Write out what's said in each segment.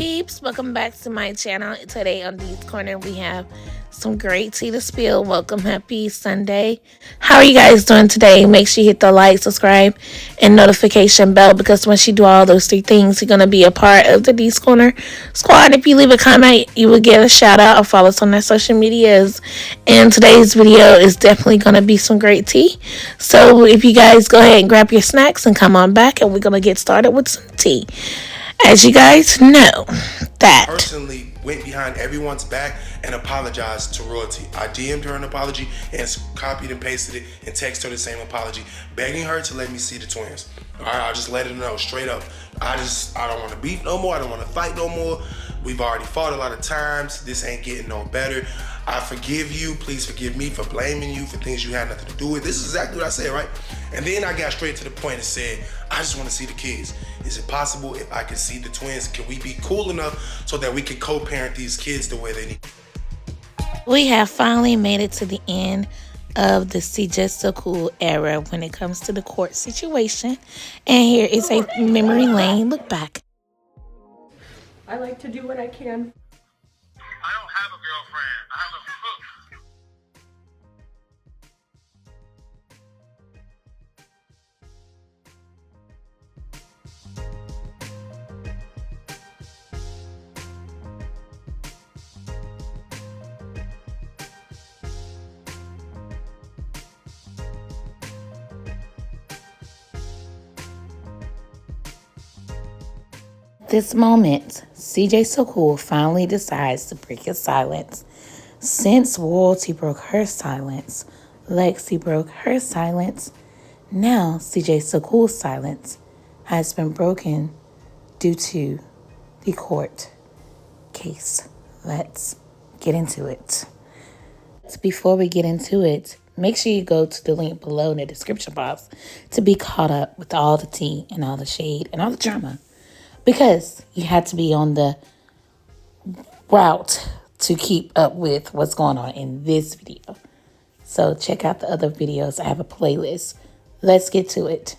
peeps, welcome back to my channel. Today on Dee's Corner we have some great tea to spill. Welcome, happy Sunday. How are you guys doing today? Make sure you hit the like, subscribe, and notification bell, because once you do all those three things, you're going to be a part of the Dee's Corner squad. If you leave a comment, you will get a shout out, or follow us on our social medias. And today's video is definitely going to be some great tea. So if you guys go ahead and grab your snacks and come on back, and we're going to get started with some tea. As you guys know, that personally went behind everyone's back and apologized to royalty. I DM'd her an apology and copied and pasted it and texted her the same apology, begging her to let me see the twins. All right, I just let her know straight up. I don't want to beef no more. I don't want to fight no more. We've already fought a lot of times. This ain't getting no better. I forgive you. Please forgive me for blaming you for things you had nothing to do with. This is exactly what I said, right? And then I got straight to the point and said, I just want to see the kids. Is it possible if I can see the twins? Can we be cool enough so that we can co-parent these kids the way they need? we have finally made it to the end of the Cjsocool era when it comes to the court situation. And here is a memory lane look back. I like to do what I can. I don't have a girlfriend. I have a hook. This moment, Cjsocool finally decides to break his silence. Since Royalty broke her silence, Lexi broke her silence. Now Cjsocool's silence has been broken due to the court case. Let's get into it. Before we get into it, make sure you go to the link below in the description box to be caught up with all the tea and all the shade and all the drama, because you had to be on the route to keep up with what's going on in this video. So check out the other videos. I have a playlist. Let's get to it.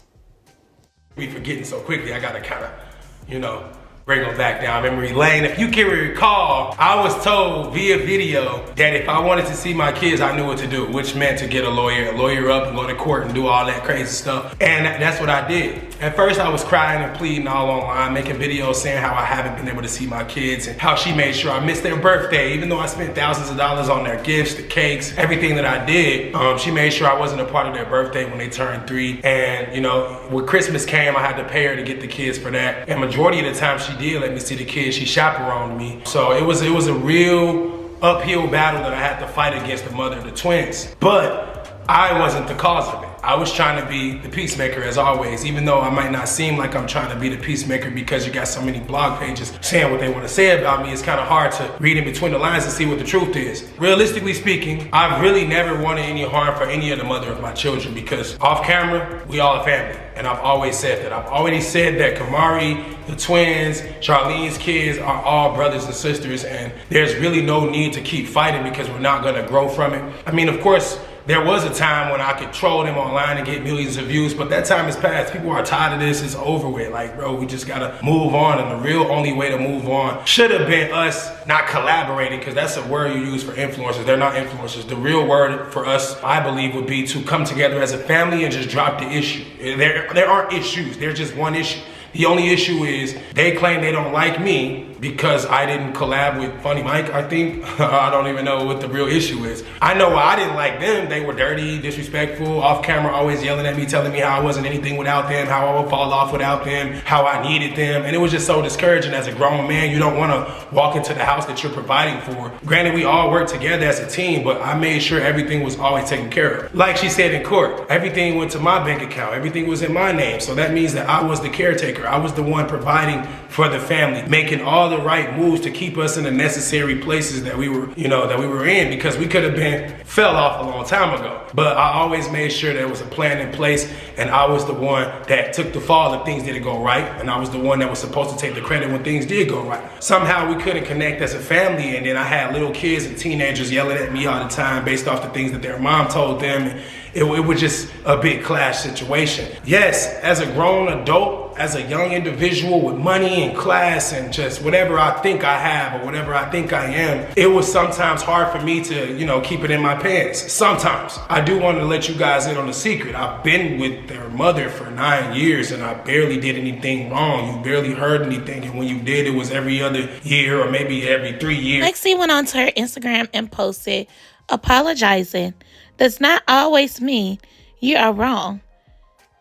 We forgetting so quickly, I gotta kind of, bring them back down memory lane. If you can recall, I was told via video that if I wanted to see my kids, I knew what to do, which meant to get a lawyer up and go to court and do all that crazy stuff. And that's what I did. At first, I was crying and pleading all online, making videos saying how I haven't been able to see my kids and how she made sure I missed their birthday, even though I spent thousands of dollars on their gifts, the cakes, everything that I did. She made sure I wasn't a part of their birthday when they turned 3. And, when Christmas came, I had to pay her to get the kids for that. And majority of the time she did let me see the kids. She chaperoned me. So it was a real uphill battle that I had to fight against the mother of the twins. But I wasn't the cause of it. I was trying to be the peacemaker as always, even though I might not seem like I'm trying to be the peacemaker because you got so many blog pages saying what they want to say about me. It's kind of hard to read in between the lines and see what the truth is. Realistically speaking, I've really never wanted any harm for any of the mother of my children, because off camera, we all a family. And I've always said that. I've already said that Kamari, the twins, Charlene's kids are all brothers and sisters, and there's really no need to keep fighting because we're not gonna grow from it. I mean, of course, there was a time when I could troll them online and get millions of views, but that time is past. People are tired of this. It's over with. Like, bro, we just gotta move on, and the real only way to move on should have been us not collaborating, because that's a word you use for influencers. They're not influencers. The real word for us, I believe, would be to come together as a family and just drop the issue. There aren't issues. There's just one issue. The only issue is they claim they don't like me because I didn't collab with Funny Mike, I think. I don't even know what the real issue is. I know why I didn't like them. They were dirty, disrespectful, off camera, always yelling at me, telling me how I wasn't anything without them, how I would fall off without them, how I needed them. And it was just so discouraging. As a grown man, you don't want to walk into the house that you're providing for. Granted, we all work together as a team, but I made sure everything was always taken care of. Like she said in court, everything went to my bank account. Everything was in my name. So that means that I was the caretaker. I was the one providing for the family, making all the right moves to keep us in the necessary places that we were, that we were in, because we could have fell off a long time ago. But I always made sure there was a plan in place, and I was the one that took the fall if things didn't go right, and I was the one that was supposed to take the credit when things did go right. Somehow we couldn't connect as a family, and then I had little kids and teenagers yelling at me all the time based off the things that their mom told them. it was just a big clash situation. Yes, as a grown adult, as a young individual with money and class and just whatever I think I have or whatever I think I am, it was sometimes hard for me to, you know, keep it in my pants. Sometimes. I do want to let you guys in on the secret. I've been with their mother for 9 years and I barely did anything wrong. You barely heard anything, and when you did, it was every other year or maybe every 3 years. Lexi went onto her Instagram and posted, apologizing does not always mean you are wrong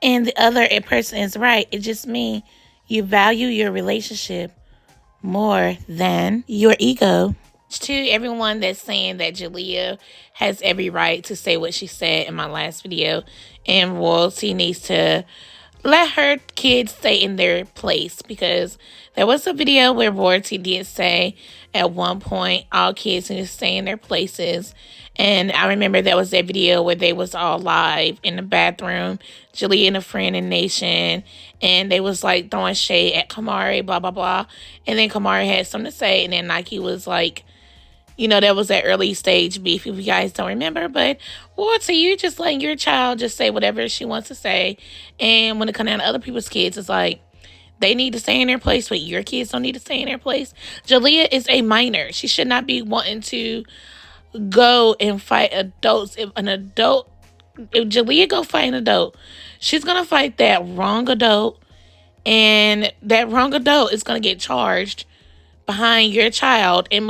and the other person is right. It just means you value your relationship more than your ego. To everyone that's saying that Jaliyah has every right to say what she said in my last video, and royalty needs to let her kids stay in their place, because there was a video where royalty did say at one point all kids need to stay in their places. And I remember there was that video where they was all live in the bathroom, Jaliyah and a friend in Nation, and they was like throwing shade at Kamari, blah, blah, blah. And then Kamari had something to say, and then Nike was like, you know, that was that early stage beef, if you guys don't remember. But, Royalty, you're just letting your child just say whatever she wants to say. And when it comes down to other people's kids, it's like, they need to stay in their place, but your kids don't need to stay in their place. Jaliyah is a minor. She should not be wanting to go and fight adults. If Jaliyah go fight an adult, she's going to fight that wrong adult. And that wrong adult is going to get charged behind your child, and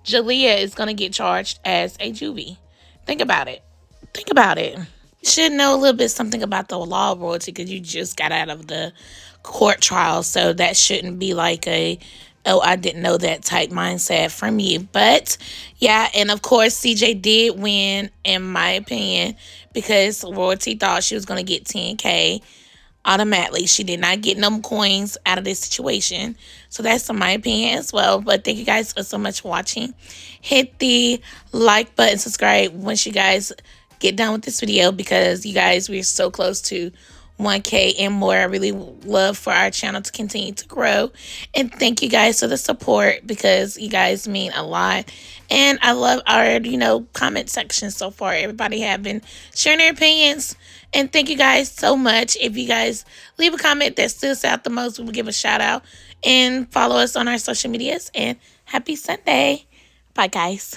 Jaliyah is going to get charged as a juvie. Think about it. Think about it. You should know a little bit something about the law, Royalty, because you just got out of the court trial. So that shouldn't be like a, oh, I didn't know that type mindset from you. But yeah, and of course, CJ did win, in my opinion, because Royalty thought she was going to get 10K automatically. She did not get no coins out of this situation. So that's in my opinion as well. But thank you guys so much for watching. Hit the like button, subscribe once you guys get done with this video, because you guys, we're so close to 1K and more. I really love for our channel to continue to grow. And thank you guys for the support, because you guys mean a lot. And I love our, comment section so far. Everybody have been sharing their opinions. And thank you guys so much. If you guys leave a comment that sticks out the most, we will give a shout out. And follow us on our social medias. And happy Sunday. Bye, guys.